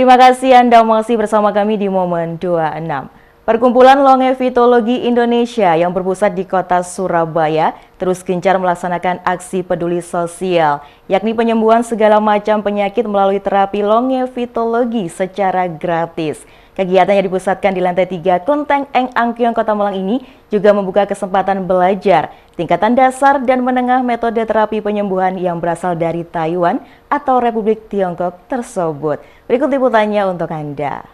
Terima kasih Anda masih bersama kami di Momen 26. Perkumpulan Longevitologi Indonesia yang berpusat di kota Surabaya terus gencar melaksanakan aksi peduli sosial, yakni penyembuhan segala macam penyakit melalui terapi longevitologi secara gratis. Kegiatan yang dipusatkan di lantai 3 Kelenteng Eng Angkyong, Kota Malang ini juga membuka kesempatan belajar tingkatan dasar dan menengah metode terapi penyembuhan yang berasal dari Taiwan atau Republik Tiongkok tersebut. Berikut liputannya untuk Anda.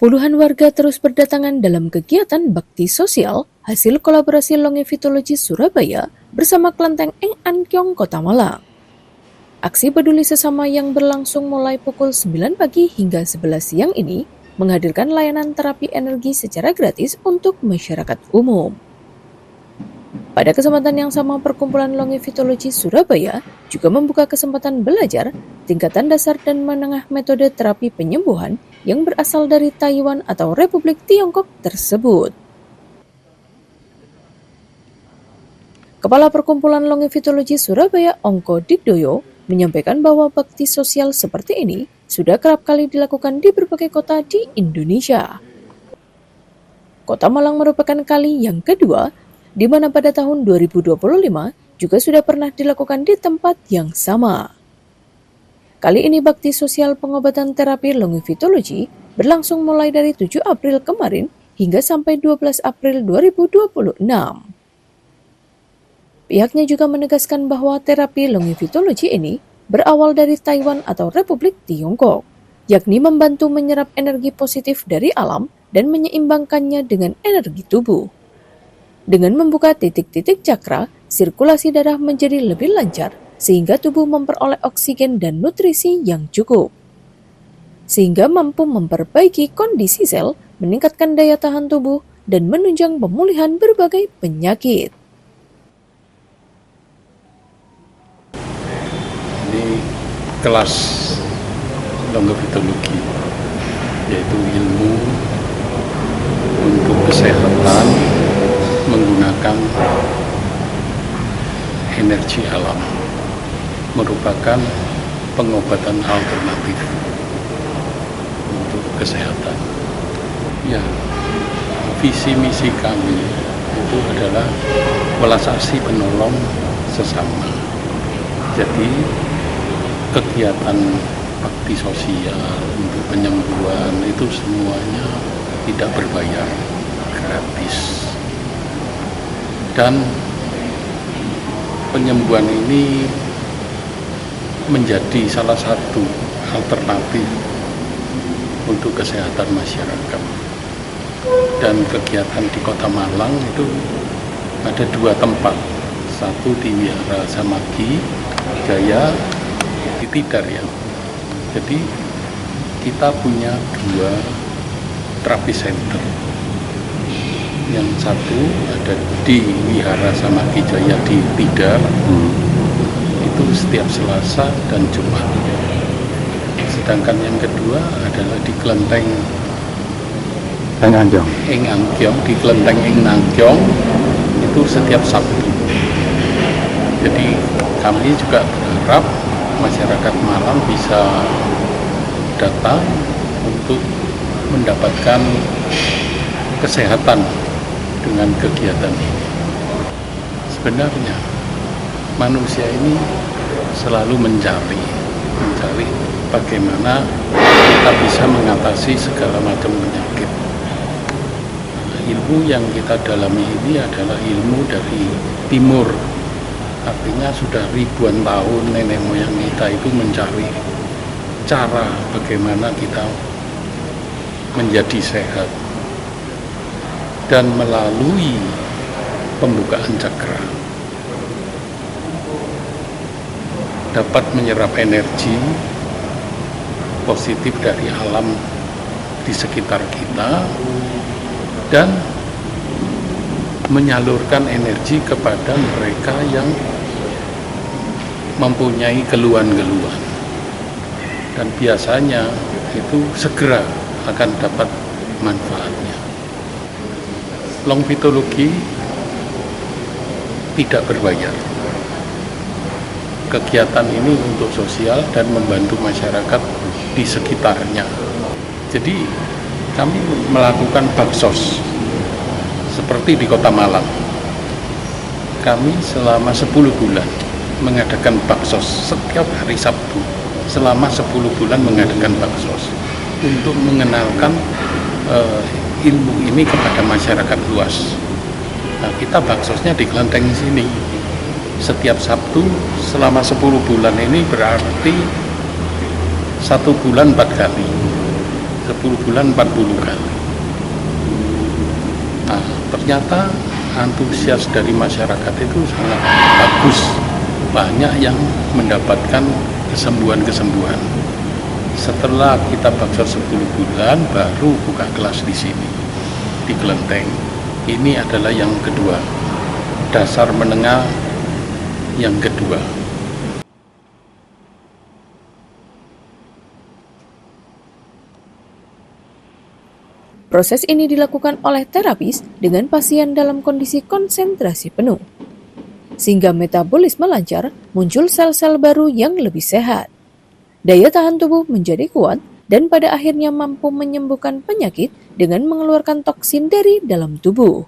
Puluhan warga terus berdatangan dalam kegiatan bakti sosial hasil kolaborasi Longevitologi Surabaya bersama Kelenteng Eng Angkyong, Kota Malang. Aksi peduli sesama yang berlangsung mulai pukul 9 pagi hingga 11 siang ini menghadirkan layanan terapi energi secara gratis untuk masyarakat umum. Pada kesempatan yang sama, Perkumpulan Longevitologi Surabaya juga membuka kesempatan belajar tingkatan dasar dan menengah metode terapi penyembuhan yang berasal dari Taiwan atau Republik Tiongkok tersebut. Kepala Perkumpulan Longevitologi Surabaya, Ongko Digdoyo, menyampaikan bahwa bakti sosial seperti ini sudah kerap kali dilakukan di berbagai kota di Indonesia. Kota Malang merupakan kali yang kedua, di mana pada tahun 2025 juga sudah pernah dilakukan di tempat yang sama. Kali ini bakti sosial pengobatan terapi longevitologi berlangsung mulai dari 7 April kemarin hingga sampai 12 April 2026. Pihaknya juga menegaskan bahwa terapi longevitologi ini berawal dari Taiwan atau Republik Tiongkok, yakni membantu menyerap energi positif dari alam dan menyeimbangkannya dengan energi tubuh. Dengan membuka titik-titik cakra, sirkulasi darah menjadi lebih lancar sehingga tubuh memperoleh oksigen dan nutrisi yang cukup. Sehingga mampu memperbaiki kondisi sel, meningkatkan daya tahan tubuh, dan menunjang pemulihan berbagai penyakit. Ini kelas longevitologi, yaitu ilmu untuk kesehatan menggunakan energi alam, merupakan pengobatan alternatif untuk kesehatan. Ya, visi misi kami itu adalah welas asih penolong sesama. Jadi kegiatan bakti sosial untuk penyembuhan itu semuanya tidak berbayar, gratis. Dan penyembuhan ini menjadi salah satu alternatif untuk kesehatan masyarakat. Dan kegiatan di Kota Malang itu ada 2 tempat, satu di Wihara Samagi Jaya, di Tidar ya. Jadi kita punya 2 terapi center. Yang satu ada di Wihara Samagi Jaya di Tidar, itu setiap Selasa dan Jumat. Sedangkan yang kedua adalah di Kelenteng Eng Angkyong, di Kelenteng Eng Angkyong itu setiap Sabtu. Jadi kami juga berharap masyarakat Malang bisa datang untuk mendapatkan kesehatan dengan kegiatan ini. Sebenarnya manusia ini selalu mencari bagaimana kita bisa mengatasi segala macam penyakit. Ilmu yang kita dalami ini adalah ilmu dari timur, artinya sudah ribuan tahun nenek moyang kita itu mencari cara bagaimana kita menjadi sehat. Dan melalui pembukaan cakra dapat menyerap energi positif dari alam di sekitar kita dan menyalurkan energi kepada mereka yang mempunyai keluhan-keluhan, dan biasanya itu segera akan dapat manfaatnya. Longevitologi tidak berbayar. kegiatan ini untuk sosial dan membantu masyarakat di sekitarnya. Jadi kami melakukan baksos seperti di Kota Malang. Kami selama 10 bulan mengadakan baksos setiap hari Sabtu. Selama 10 bulan mengadakan baksos untuk mengenalkan ilmu ini kepada masyarakat luas. Nah, kita baksosnya di kelenteng sini. Setiap Sabtu selama 10 bulan ini berarti 1 bulan 4 kali. 10 bulan 40 kali. Nah, ternyata antusias dari masyarakat itu sangat bagus. Banyak yang mendapatkan kesembuhan-kesembuhan. Setelah kita baksos 10 bulan, baru buka kelas di sini, di Kelenteng. Ini adalah yang kedua, dasar menengah yang kedua. Proses ini dilakukan oleh terapis dengan pasien dalam kondisi konsentrasi penuh. Sehingga metabolisme lancar, muncul sel-sel baru yang lebih sehat. Daya tahan tubuh menjadi kuat dan pada akhirnya mampu menyembuhkan penyakit dengan mengeluarkan toksin dari dalam tubuh.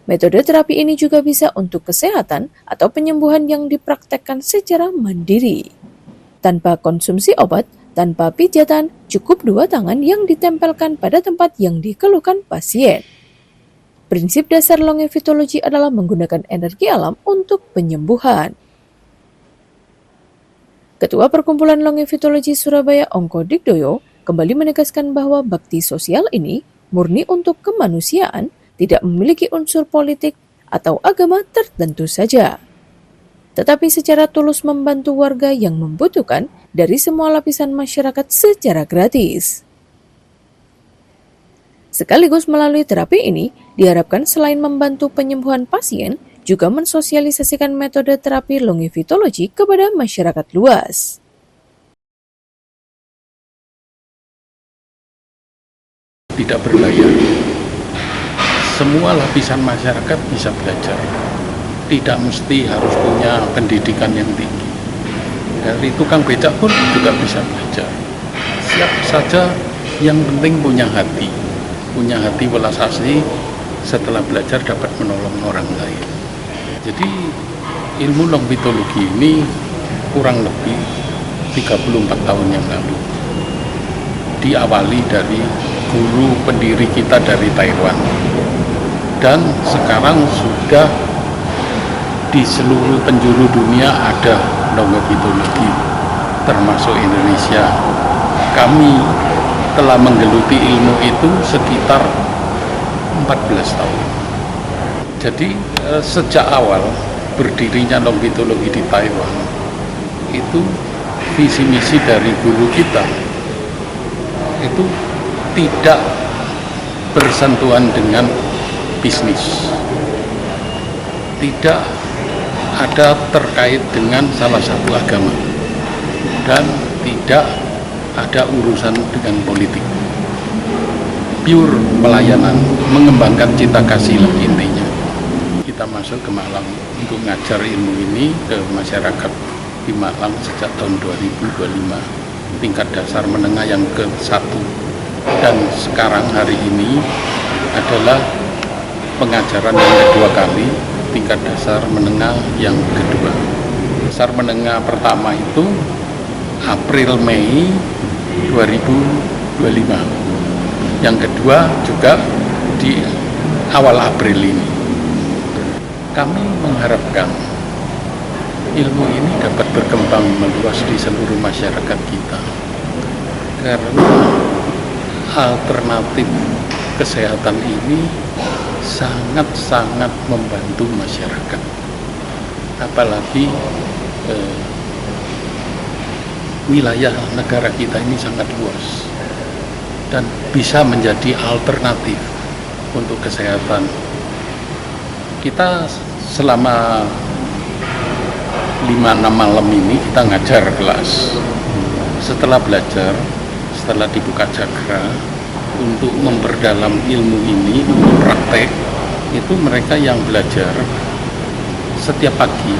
Metode terapi ini juga bisa untuk kesehatan atau penyembuhan yang dipraktekkan secara mandiri. Tanpa konsumsi obat, tanpa pijatan, cukup 2 tangan yang ditempelkan pada tempat yang dikeluhkan pasien. Prinsip dasar longevitologi adalah menggunakan energi alam untuk penyembuhan. Ketua Perkumpulan Longevitologi Surabaya Ongko Digdoyo kembali menegaskan bahwa bakti sosial ini murni untuk kemanusiaan, tidak memiliki unsur politik atau agama tertentu saja. Tetapi secara tulus membantu warga yang membutuhkan dari semua lapisan masyarakat secara gratis. Sekaligus melalui terapi ini, diharapkan selain membantu penyembuhan pasien, juga mensosialisasikan metode terapi longevitologi kepada masyarakat luas. Tidak berbayar. Semua lapisan masyarakat bisa belajar. Tidak mesti harus punya pendidikan yang tinggi. Dari tukang becak pun juga bisa belajar. Siapa saja, yang penting punya hati. Punya hati welas asih, setelah belajar dapat menolong orang lain. Jadi ilmu longevitologi ini kurang lebih 34 tahun yang lalu diawali dari guru pendiri kita dari Taiwan, dan sekarang sudah di seluruh penjuru dunia ada longevitologi termasuk Indonesia. Kami telah menggeluti ilmu itu sekitar 14 tahun. Jadi sejak awal berdirinya longevitologi di Taiwan, itu visi misi dari guru kita itu tidak bersentuhan dengan bisnis, tidak ada terkait dengan salah satu agama, dan tidak ada urusan dengan politik. Pure pelayanan, mengembangkan cita kasih lah intinya. Kita masuk ke Malang untuk ngajar ilmu ini ke masyarakat di Malang sejak tahun 2025, tingkat dasar menengah yang ke-1, dan sekarang hari ini adalah pengajaran yang kedua kali, tingkat dasar menengah yang kedua. Dasar menengah pertama itu April-Mei 2025, yang kedua juga di awal April ini. Kami mengharapkan ilmu ini dapat berkembang meluas di seluruh masyarakat kita, karena alternatif kesehatan ini sangat-sangat membantu masyarakat, apalagi wilayah negara kita ini sangat luas dan bisa menjadi alternatif untuk kesehatan. Kita selama 5-6 malam ini kita ngajar kelas. Setelah belajar, setelah dibuka cakra untuk memperdalam ilmu ini, untuk praktek, itu mereka yang belajar setiap pagi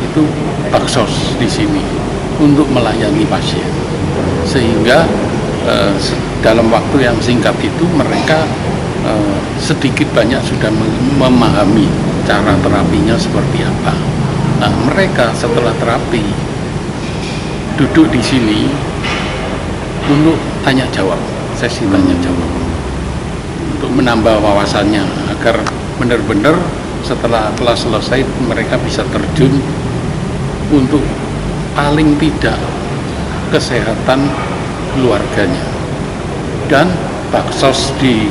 itu baksos di sini untuk melayani pasien, sehingga dalam waktu yang singkat itu mereka sedikit banyak sudah memahami cara terapinya seperti apa. Nah, mereka setelah terapi duduk di sini untuk tanya jawab, sesi tanya jawab, untuk menambah wawasannya agar benar-benar setelah kelas selesai mereka bisa terjun untuk paling tidak kesehatan keluarganya. Dan baksos di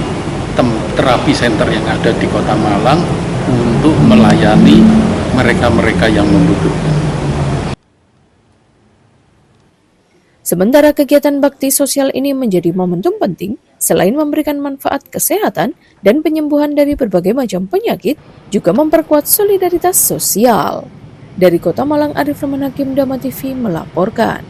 terapi center yang ada di Kota Malang untuk melayani mereka-mereka yang membutuhkan. Sementara kegiatan bakti sosial ini menjadi momentum penting, selain memberikan manfaat kesehatan dan penyembuhan dari berbagai macam penyakit, juga memperkuat solidaritas sosial. Dari Kota Malang, Arif Rahman Hakim, Dama TV melaporkan.